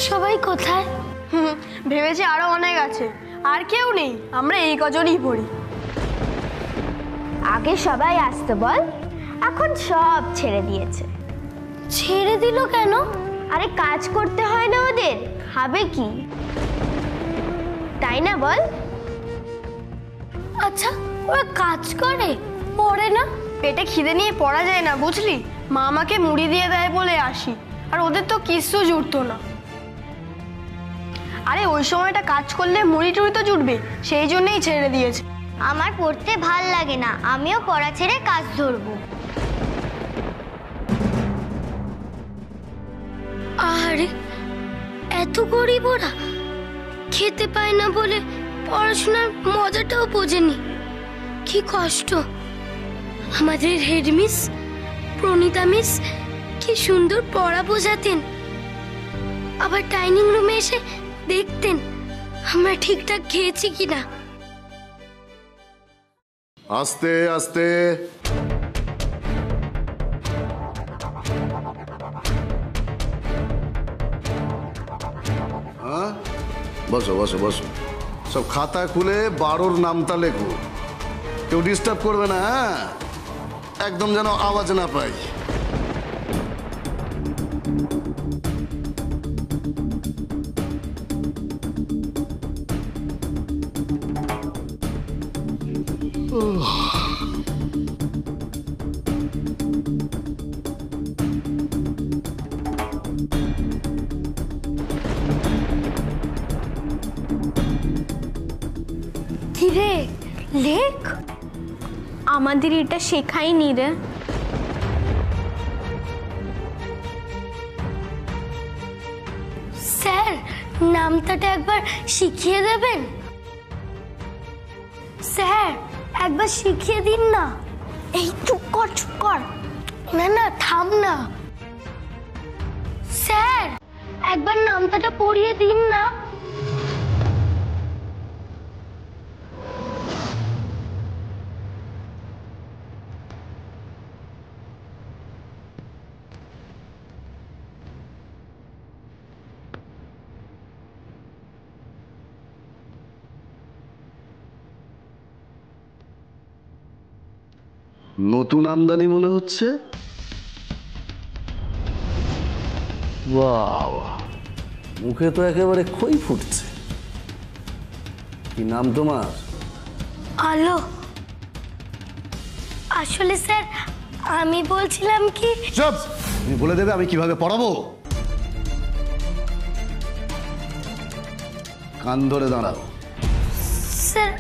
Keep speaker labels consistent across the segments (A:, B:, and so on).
A: সবাই কোথায়?
B: ভেবেছি আরো অনেক আছে, আর কেউ নেই, আমরা এই কজনই পড়ি।
C: আগে সবাই আসতো বল, এখন সব ছেড়ে দিয়েছে।
A: ছেড়ে দিল কেন?
C: আরে কাজ করতে হয় না ওদের, খাবে কি, তাই না বল?
A: আচ্ছা ওরা কাজ করে, পড়ে না?
B: পেটে খিদে নিয়ে পড়া যায় না বুঝলি, মা আমাকে মুড়ি দিয়ে দেয় বলে আসি, আর ওদের তো কিচ্ছু জুটতো না। আরে ওই সময়টা কাজ করলে মুড়ি টুড়ি তো জুটবে, সেই জন্যই ছেড়ে দিয়েছে।
C: আমার পড়তে ভাল লাগে না, আমিও পড়া ছেড়ে কাজ ধরবো।
A: আরে এত গরিব ওরা, খেতে পায় না বলে পড়াশোনার মজাটাও বোঝেনি। কি কষ্ট। আমাদের হেডমিস প্রণীতা মিস কি সুন্দর পড়া বোঝাতেন, আবার ডাইনিং রুমে এসে দেখতেন আমরা ঠিকঠাক খেয়েছি কিনা।
D: আস্তে আস্তে। হ্যাঁ বসো বসো বসো, সব খাতা খুলে 12র নামটা লেখো, কেউ ডিস্টার্ব করবে না, হ্যাঁ একদম যেন আওয়াজ না পাই।
A: কিরে লেখ,
C: আমাদের এটা শেখায়নি রে।
A: স্যার নামটাটা একবার শিখিয়ে দেবেন? স্যার একবার শিখিয়ে দিন না। এই চুপ কর চুপ কর, না না থাম না। স্যার একবার নামটাটা পড়িয়ে দিন না।
D: নতুন আমদানি মনে হচ্ছে। বাহ, মুখে তো একেবারে খই ফুটছে। কি নাম তোমার?
A: আলো। আসলে স্যার আমি বলছিলাম কি।
D: চুপ, তুমি বলে দেবে আমি কিভাবে পড়াবো। কান ধরে দাঁড়াও।
A: স্যার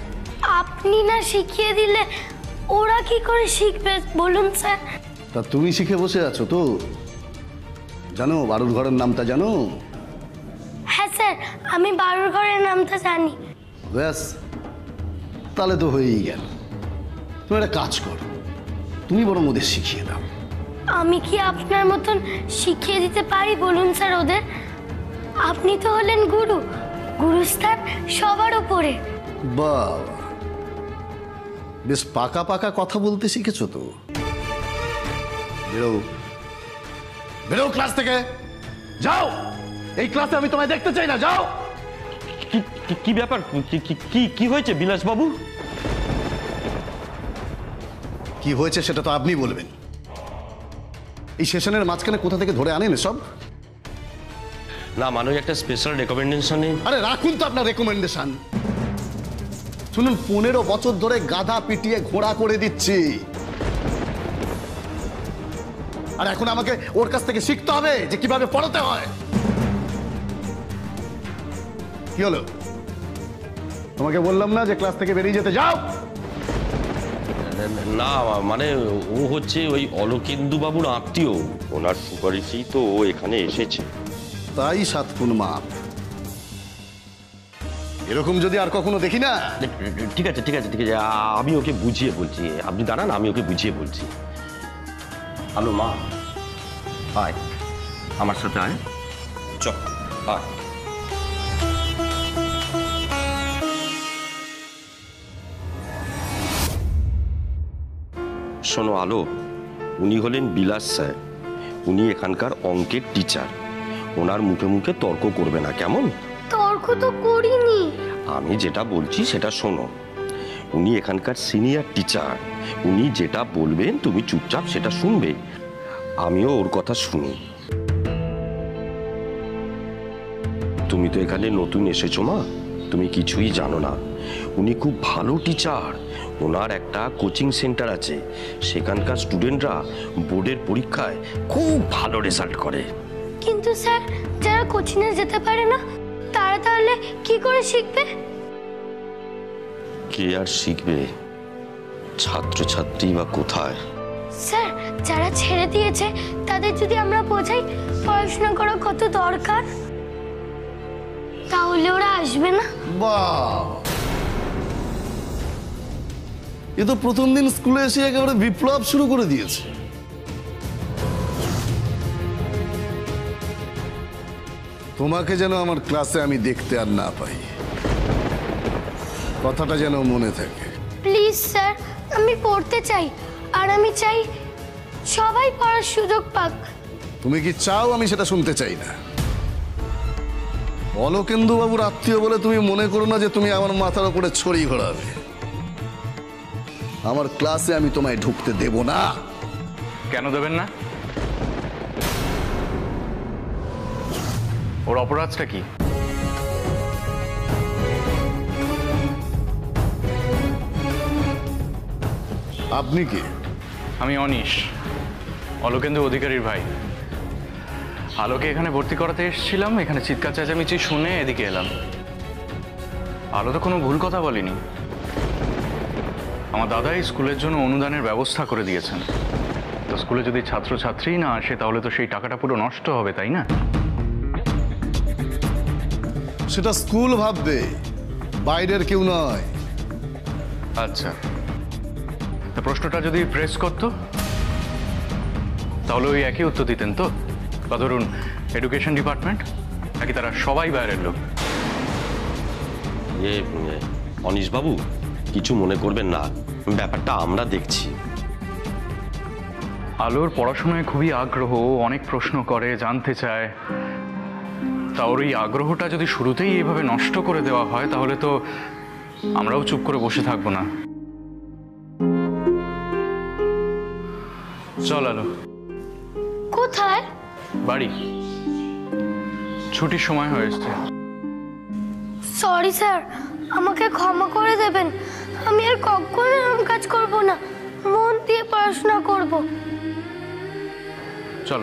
A: আপনি না শিখিয়ে দিলে ওরা কি করে শিখবে বলুন স্যার?
D: তা তুমি শিখে বসে আছো তো? জানো 12 ঘরের নামটা জানো?
A: হ্যাঁ স্যার আমি 12 ঘরের নামটা জানি।
D: ব্যাস, তাহলে তো হয়েই গেল। তুমি একটা কাজ করো, তুমি বরং ওদের শিখিয়ে দাও।
A: আমি কি আপনার মতন শিখিয়ে দিতে পারি বলুন স্যার ওদের? আপনি তো হলেন গুরু, গুরুস্থান সবার উপরে।
D: বাহ, বেশ পাকা পাকা কথা বলতে শিখেছো তো। বেরো বেরো ক্লাস থেকে, যাও। এই ক্লাসে আমি তোমায় দেখতে চাই না, যাও।
E: কি ব্যাপার, কি হয়েছে বিলাস বাবু?
D: কি হয়েছে সেটা তো আপনি বলবেন। এই সেশনের মাঝখানে কোথা থেকে ধরে আনেন সব?
E: না মানে একটা স্পেশাল রেকমেন্ডেশনে।
D: আরে রাখুন তো আপনার রেকমেন্ডেশন। শুনুন, 15 বছর ধরে গাধা পিটিয়ে ঘোড়া করে দিচ্ছি, আর এখন আমাকে ওর কাছ থেকে শিখতে হবে যে কিভাবে পড়াতে হয়। কি হলো? তোমাকে বললাম না যে ক্লাস থেকে বেরিয়ে যেতে? যাও।
E: না মানে ও হচ্ছে ওই অলোকেন্দু বাবুর আত্মীয়, ওনার সুপারিশেই তো ও এখানে এসেছে।
D: তাই 7 খুন মাপ। এরকম যদি আর কখনো দেখি না।
E: ঠিক আছে ঠিক আছে ঠিক আছে, আমি ওকে বুঝিয়ে বলছি, আপনি দাঁড়ান আমি ওকে বুঝিয়ে বলছি। হ্যালো মা, আয় আমার সাথে আয়, চল আয়। শোনো আলো, উনি হলেন বিলাস স্যার, উনি এখানকার অঙ্কের টিচার। ওনার মুখে মুখে তর্ক করবে না, কেমন?
A: তর্ক তো করিনি।
E: আমি যেটা বলছি সেটা শোনো। উনি এখানকার সিনিয়র টিচার, উনি যেটা বলবেন তুমি চুপচাপ সেটা শুনবে। আমিও ওর কথা শুনি। তুমি তো এখানে নতুন এসেছো মা, তুমি কিছুই জানো না। উনি খুব ভালো টিচার। ওনার একটা কোচিং সেন্টার আছে, সেখানকার স্টুডেন্টরা বোর্ডের পরীক্ষায় খুব ভালো রেজাল্ট করে।
A: কিন্তু স্যার, যারা কোচিংয়ে যেতে পারে না তারা তাহলে কি করে শিখবে?
E: কে আর শিখবে? ছাত্রছাত্রী বা কোথায়?
A: স্যার, যারা ছেড়ে দিয়েছে তাদের যদি আমরা বোঝাই পড়াশোনা করা কত দরকার, তাহলে ওরা আসবে না।
D: বাহ, এ তো প্রথম দিন স্কুলে এসে একেবারে বিপ্লব শুরু করে দিয়েছে। তোমাকে যেন আমার ক্লাসে আমি দেখতে আর না পাই, কথাটা যেন মনে থাকে।
A: প্লিজ স্যার, আমি পড়তে চাই, আর আমি চাই সবাই পড়ার সুযোগ পাক।
D: তুমি কি চাও আমি সেটা শুনতে চাই না। অলকেন্দু বাবুর আত্মীয় বলে তুমি মনে করো না যে তুমি আমার মাথার উপরে ছড়ি ঘোরাবে। আমার ক্লাসে আমি তোমায় ঢুকতে দেব না।
F: কেন দেবেন না? ওর অপরাধটা কি?
D: আপনি কি?
F: আমি অনিশ, অলোকেন্দু অধিকারীর ভাই। আলোকে এখানে ভর্তি করাতে এসেছিলাম, এখানে চিৎকার চেঁচামেচি শুনে এদিকে এলাম। আলো তো কোনো ভুল কথা বলেনি। আমার দাদাই স্কুলের জন্য অনুদানের ব্যবস্থা করে দিয়েছেন। তো স্কুলে যদি ছাত্রছাত্রী না আসে তাহলে তো সেই টাকাটা পুরো নষ্ট হবে, তাই না?
D: সেটা স্কুল ভাববে, বাইরের কেউ নয়।
F: আচ্ছা, তা প্রশ্নটা যদি প্রেস করতো তাহলে ওই একই উত্তর দিতেন তো? বা ধরুন এডুকেশন ডিপার্টমেন্ট, নাকি তারা সবাই বাইরের লোক?
E: অনিশ বাবু, কিছু মনে করবেন না, ব্যাপারটা আমরা দেখছি।
F: আলোর পড়াশোনায় খুবই আগ্রহ, অনেক প্রশ্ন করে, জানতে চায়। তা ওর এই আগ্রহটা যদি শুরুতেই এভাবে নষ্ট করে দেওয়া হয় তাহলে তো আমরাও চুপ করে বসে থাকবো না। চল আলো।
A: কোথায়?
F: বাড়ি। ছুটির সময় হয়েছে।
A: সরি স্যার, আমাকে ক্ষমা করে দেবেন। আমি আর কখনো এরকম কাজ করব না, মন দিয়ে পড়াশোনা করব।
F: চল।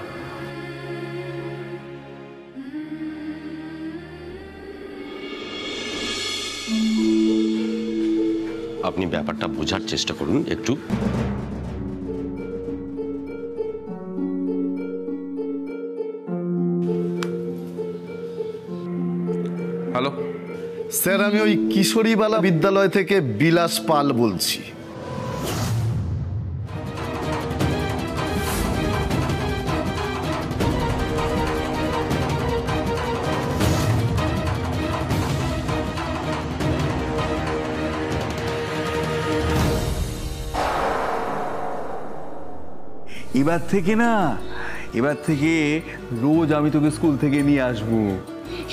E: আপনি ব্যাপারটা বোঝার চেষ্টা করুন একটু।
F: হ্যালো
D: স্যার, আমি ওই কিশোরীবালা বিদ্যালয় থেকে বিলাস পাল বলছি।
G: এবার থেকে না, এবার থেকে রোজ আমি তোকে স্কুল থেকে নিয়ে আসবো।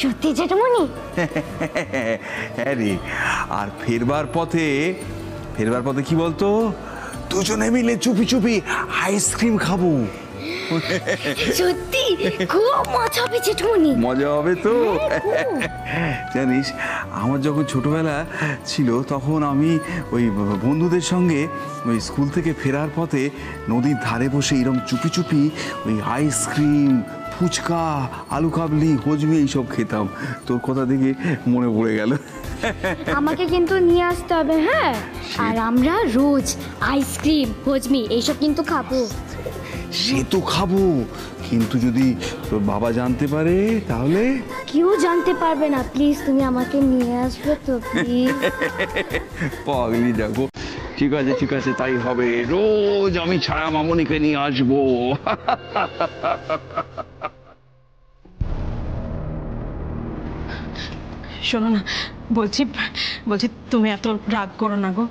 A: সত্যি জেঠুমনি?
G: হ্যাঁ রে। আর ফেরবার পথে কি বলতো, দুজনে মিলে চুপি চুপি আইসক্রিম খাবো।
A: সত্যি খুব মজা হবে জেঠুমনি।
G: মজা হবে তো। জানিস, আমার যখন ছোটবেলা ছিল তখন আমি ওই বন্ধুদের সঙ্গে ওই স্কুল থেকে ফেরার পথে নদীর ধারে বসে এরকম চুপি চুপি ওই আইসক্রিম, ফুচকা, আলু কাবলি, হজমি এইসব খেতাম। তোর কথা দেখে মনে পড়ে গেল।
H: আমাকে কিন্তু নিয়ে আসতে হবে, হ্যাঁ? আর আমরা রোজ আইসক্রিম, হজমি এইসব কিন্তু খাবো।
G: সে তো খাবো, কিন্তু যদি তোর বাবা জানতে পারে তাহলে?
H: কেউ জানতে পারবে না, প্লিজ তুমি আমাকে নিয়ে আসবে তো, প্লিজ।
G: পাগলি যাবো। ঠিক আছে ঠিক আছে, তাই হবে। রোজ আমি ছায়া মামনিকে নিয়ে আসবো।
I: শোনো না, বলছি তুমি এত রাগ করো না গো।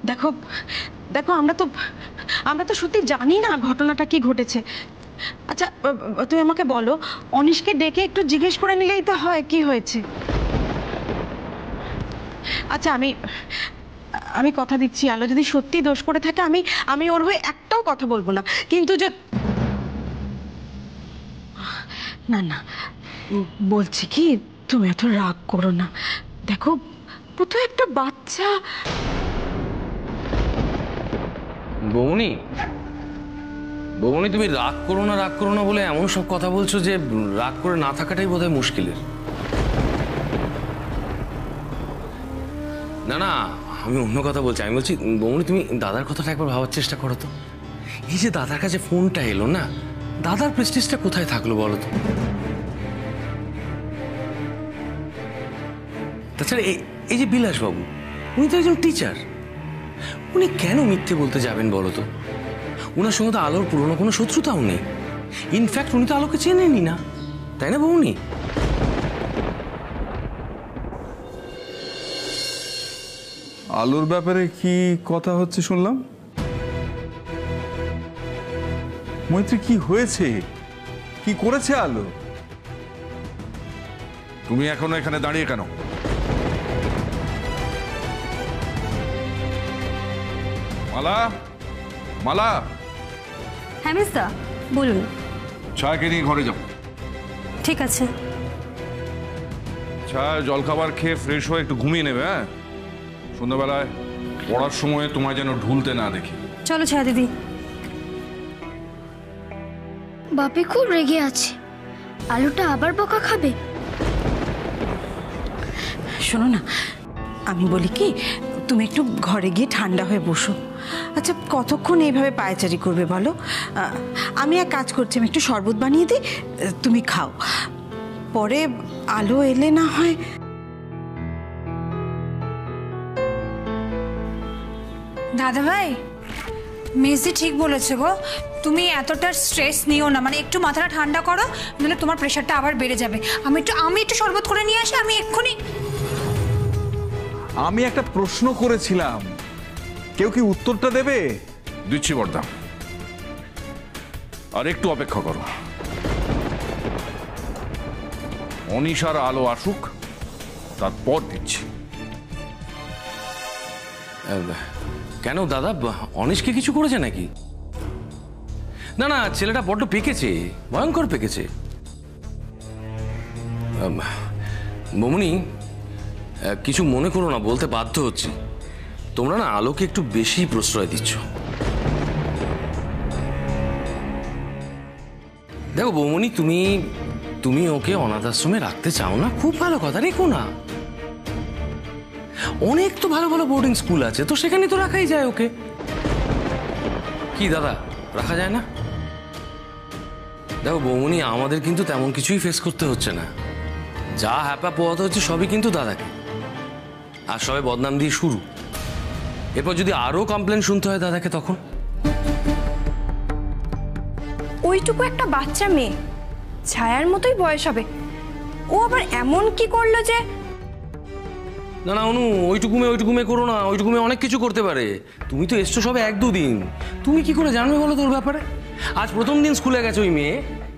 I: দেখো দেখো, আমরা তো সত্যি জানি না ঘটনাটা কি ঘটেছে। আচ্ছা তুমি আমাকে বলো, অনিশকে ডেকে একটু জিজ্ঞেস করে নিলেই তো হয় কি হয়েছে। আচ্ছা আমি কথা দিচ্ছি, আলো যদি সত্যি দোষ করে থাকে আমি ওর হয়ে একটাও কথা বলবো না, কিন্তু যে না না বলছি কি, তুমি এত রাগ করো না। দেখো ও তো একটা বাচ্চা।
F: বৌমনি, বৌমনি তুমি রাগ করো না বলে এমন সব কথা বলছো যে রাগ করে না থাকাটাই বোধহয় মুশকিলের। না না, আমি অন্য কথা বলছি। আমি বলছি বৌমনি, তুমি দাদার কথাটা একবার ভাবার চেষ্টা করো তো। এই যে দাদার কাছে ফোনটা এলো না, দাদার প্রেস্টিজটা কোথায় থাকলো বলো তো? তাছাড়া এই যে বিলাসবাবু, উনি তো একজন টিচার, উনি কেন মিথ্যে বলতে যাবেন বলো তো? ওনার সঙ্গে তো আলোর পুরনো কোনো শত্রুতাও নেই। ইনফ্যাক্ট উনি তো আলোকে চেনেনই না, তাই না বৌনি?
G: আলোর ব্যাপারে কি কথা হচ্ছে শুনলাম? মৈত্রী, কি হয়েছে? কি করেছে আলো?
J: তুমি এখনো এখানে দাঁড়িয়ে কেন? মালা, মালা।
K: হ্যাঁ মিস্টার, বলুন।
J: ছায়াকে নিয়ে ঘরে যাও।
K: ঠিক আছে।
J: ছায়া জলখাবার খেয়ে ফ্রেশ হয়ে একটু ঘুমিয়ে নেবে। হ্যাঁ, সন্ধ্যাবেলায় পড়ার সময় তোমায় যেন ঢুলতে না দেখি।
K: চলো ছায়া দিদি।
A: বাপি খুব রেগে আছে, আলুটা আবার বকা খাবে।
I: শোনো না, আমি বলি কি, তুমি একটু ঘরে গিয়ে ঠান্ডা হয়ে বসো। আচ্ছা কতক্ষণ এইভাবে পায়চারি করবে বলো? আমি এক কাজ করছি, আমি একটু শরবত বানিয়ে দিই, তুমি খাও। পরে আলো এলে না হয়।
K: দাদা ভাই, মেসি ঠিক বলেছে গো, তুমি এতটা স্ট্রেস নিও না, মানে একটু মাথাটা ঠান্ডা করো, নাহলে তোমার প্রেশারটা আবার বেড়ে যাবে। আমি একটু শরবত করে নিয়ে আসি, আমি এক্ষুনি।
G: আমি একটা প্রশ্ন করেছিলাম, কেউ কি উত্তরটা দেবে?
J: দিচ্ছি বর্দা, আর একটু অপেক্ষা করো। অনিশার আলো আসুক, তারপর দিচ্ছি।
F: কেন দাদা, অনিশকে কিছু করেছে নাকি? না না, ছেলেটা বড্ড পেকেছে, ভয়ঙ্কর পেকেছে। বৌমনি, কিছু মনে করো না, বলতে বাধ্য হচ্ছি। তোমরা না আলোকে একটু বেশি প্রশ্রয় দিচ্ছ। দেখো বৌমনি, তুমি ওকে অনাথ আশ্রমে রাখতে চাও না, খুব ভালো কথা, রেখো না। অনেক তো ভালো ভালো বোর্ডিং স্কুল আছে, তো সেখানে তো রাখাই যায় ওকে। কি দাদা, রাখা যায় না? দেখো বৌমনি, আমাদের কিন্তু তেমন কিছুই ফেস করতে হচ্ছে না। যা হ্যাপা পোহাতে হচ্ছে সবই কিন্তু দাদাকে, আর সবাই বদনাম দিয়ে শুরু। এরপর যদি আরো কমপ্লেন শুনতে হয় দাদাকে, তখন
B: ওইটুকু একটা বাচ্চা মেয়ে, ছায়ার মতোই বয়স হবে, ও আবার এমন কি করলো যে?
F: না না অনু, ওইটুকু মেয়ে করো না, ওইটুকু মেয়ে অনেক কিছু করতে পারে। তুমি তো এসছো সবে 1-2 দিন, তুমি কি করে জানবে বলো তোর ব্যাপারে? আজ প্রথম দিন স্কুলে গেছে ওই মেয়ে,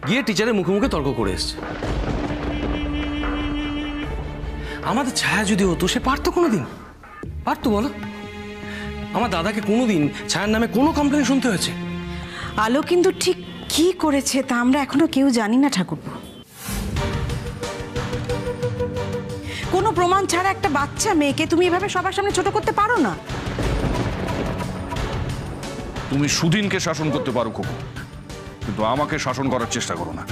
F: গিয়ে টিচারের মুখে মুখে তর্ক করে এসছে। আমাদের ছায়া যদি হতো, সে পারতো কোনোদিন? পারতো বলো? আমার দাদাকে কোনোদিন ছায়ার নামে কোনো কমপ্লেন শুনতে হয়েছে?
I: আলো কিন্তু ঠিক কি করেছে তা আমরা এখনো কেউ জানি না ঠাকুরপো। কোনো প্রমাণ ছাড়া একটা বাচ্চা মেয়েকে তুমি এভাবে সবার সামনে ছোট করতে পারো না।
J: তুমি সুদিনকে শাসন করতে পারো খোকো, কিন্তু আমাকে শাসন করার চেষ্টা করো না।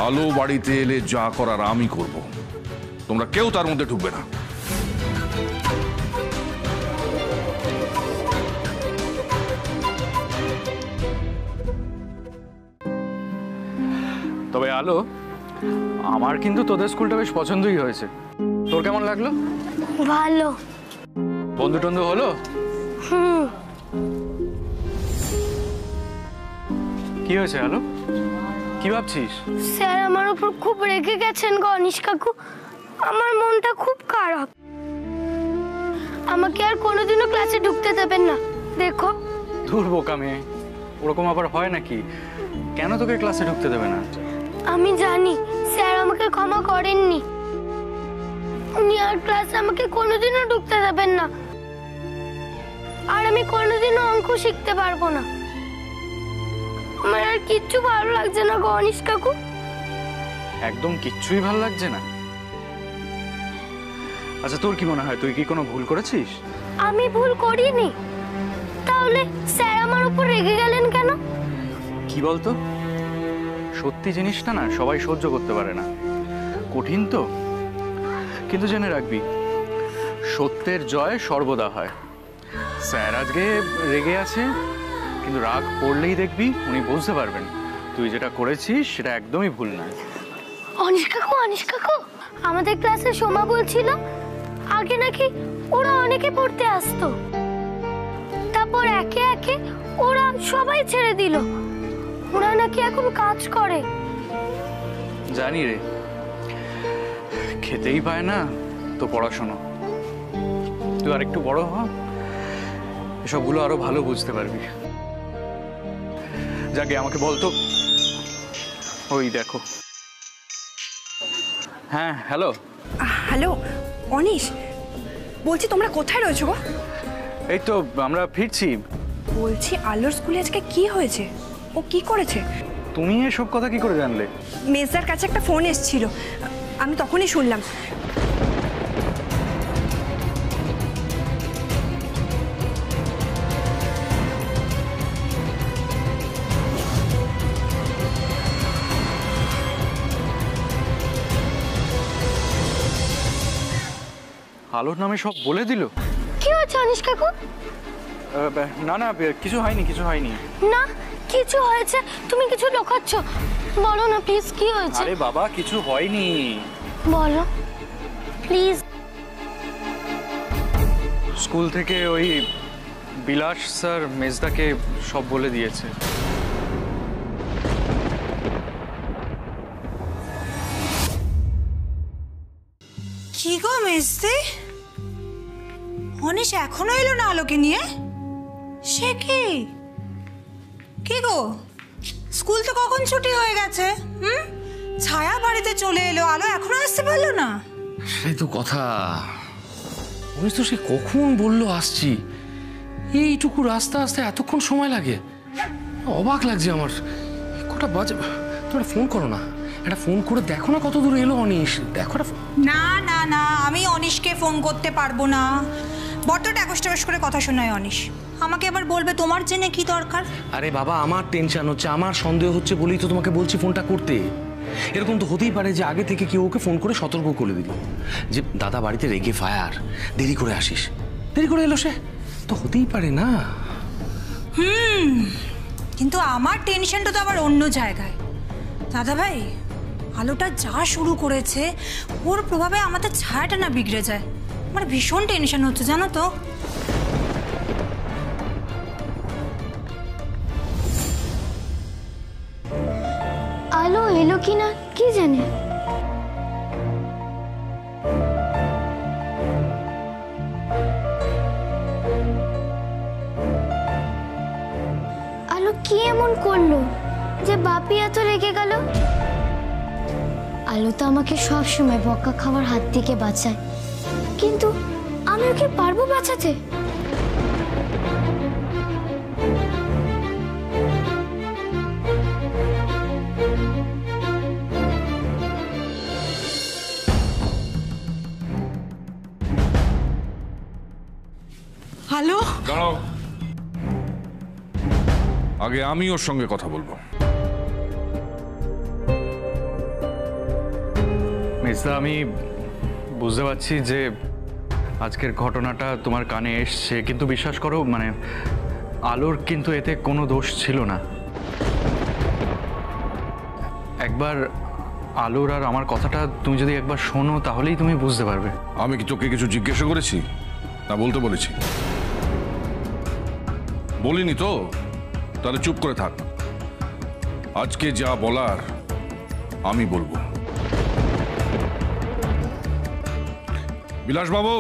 J: আলো বাড়িতে এলে যা করার আমি করব, তোমরা কেউ তার মধ্যে ঢুকবে না।
F: তবে আলো, আমার কিন্তু তোদের স্কুলটা বেশ পছন্দই হয়েছে। তোর কেমন লাগলো?
A: ভালো।
F: বন্ধু টন্ধু হলো? কি হয়েছে আলো, কি ভাবছিস?
A: স্যার আমার উপর খুব রেগে গেছেন গো অনিশ কাকু, আমার মনটা খুব খারাপ। আমাকে আর কোনোদিনও ক্লাসে ঢুকতে দেবেন না, দেখো।
F: ধুর বোকা মেয়ে, ওরকম আবার হয় নাকি? কেন তোকে ক্লাসে ঢুকতে দেবে না?
A: আমি জানি স্যার আমাকে ক্ষমা করেননি, উনি আর ক্লাসে আমাকে কোনোদিনও ঢুকতে দেবেন না, আর আমি কোনোদিনও অঙ্ক শিখতে পারবো না। আমার আর কিচ্ছু ভালো লাগছে না গো অনিশ কাকু।
F: একদম কিচ্ছুই ভালো লাগছে না? আচ্ছা তোর কি মনে হয়, তুই কি কোনো ভুল করেছিস?
A: আমি ভুল করিনি, তাহলে স্যার আমার উপর রেগে গেলেন কেন?
F: কি বলতো, সত্যি জিনিসটা না সবাই সহ্য করতে পারে না, কঠিন তো। কিন্তু জেনে রাখবি, সত্যের জয় সর্বদা হয়। স্যার আজকে রেগে আছে, কিন্তু রাগ পড়লেই দেখবি উনি বুঝতে পারবেন তুই যেটা করেছিস সেটা একদমই ভুল না।
A: অনিশ কাকু, আমাদের ক্লাসে সোমা বলছিল আগে নাকি ওরা অনেকে পড়তে আসতো, তারপর একে একে ওরা সবাই ছেড়ে দিল, ওরা নাকি এখন কাজ করে।
F: জানি রে, খেতেই পায় না তো পড়াশোনা। তুই আর একটু বড় হ, এসবগুলো আরো ভালো বুঝতে পারবি। যাকে আমাকে বলতো, ওই দেখো। হ্যাঁ হ্যালো।
L: হ্যালো অনিশ, বলছি তোমরা কোথায় রয়েছো গো?
F: এই তো আমরা ফিরছি।
L: বলছি আলোর স্কুলে আজকে কি হয়েছে, ও কি করেছে?
F: তুমি এসব কথা কি করে জানলে?
L: মেজদার কাছে একটা ফোন এসেছিল, আমি তখনই শুনলাম।
F: আলোর নামে সব বলে দিল?
A: কি হয়েছে অনিশ কাকু?
F: না না কিছু হয়নি, কিছু হয়নি।
A: না কিছু হয়েছে, তুমি কিছু লুকাচ্ছ, বলো না প্লিজ কি হয়েছে?
F: আরে বাবা কিছু হয়নি,
A: বলো প্লিজ।
F: স্কুল থেকে ওই বিলাস স্যার মেজদাকে সব বলে দিয়েছে।
K: কি গো মেজদি, অনিশ এখনো এলো না আলোকে নিয়ে? সে কি কি গো, স্কুল তো কখন ছুটি হয়ে গেছে। ছায়া বাড়িতে চলে এলো, আলো এখনো আসতে পারলো না।
M: সেই তো কথা, উনি তো সে কখন বললো আসছি, এইটুকু রাস্তা আসতে এতক্ষণ সময় লাগে? অবাক লাগছে আমার। কটা বাজে, তুমি একটা ফোন করো না, একটা ফোন করে দেখো না কত দূর এলো অনিশ, দেখো না।
K: না না না, আমি অনিশকে ফোন করতে পারবো না, বড্ড ট্যাকস ট্যাকস করে কথা শোনায় অনিশ। আমাকে আবার বলবে তোমার জেনে কি দরকার।
M: আরে বাবা আমার টেনশন হচ্ছে, আমার সন্দেহ হচ্ছে বলেই তো তোমাকে বলছি ফোনটা করতে। এরকম তো হতেই পারে যে আগে থেকে কেউ ওকে ফোন করে সতর্ক করে দিল যে দাদা বাড়িতে রেগে ফায়ার, দেরি করে আসিস, দেরি করে এলো সে, তো হতেই পারে না।
K: কিন্তু আমার টেনশনটা তো আবার অন্য জায়গায়। দাদা ভাই, আলোটা যা শুরু করেছে ওর প্রভাবে আমাদের ছায়াটা না বিগড়ে যায়, আমার ভীষণ টেনশন হচ্ছে জানো তো।
A: আলো এলো কিনা কি জানে। আলো কি এমন করলো যে বাপি এত রেগে গেল? আলো তো আমাকে সব সময় বকা খাওয়ার হাত থেকে বাঁচায়, কিন্তু আমি ওকে পারবো বাঁচাতে?
L: হ্যালো,
J: দাঁড়াও, আগে আমি ওর সঙ্গে কথা বলবো।
F: মেজদা, আমি বুঝতে পারছি যে আজকের ঘটনাটা তোমার কানে এসছে, কিন্তু বিশ্বাস করো মানে আলোর কিন্তু এতে কোনো দোষ ছিল না। একবার আলোর আর আমার কথাটা তুমি যদি একবার শোনো তাহলেই তুমি বুঝতে পারবে।
J: আমি কি তোকে কিছু জিজ্ঞাসা করেছি না বলতে বলেছি? বলিনি তো, তাহলে চুপ করে থাক। আজকে যা বলার আমি বলবো। বিলাস বাবু,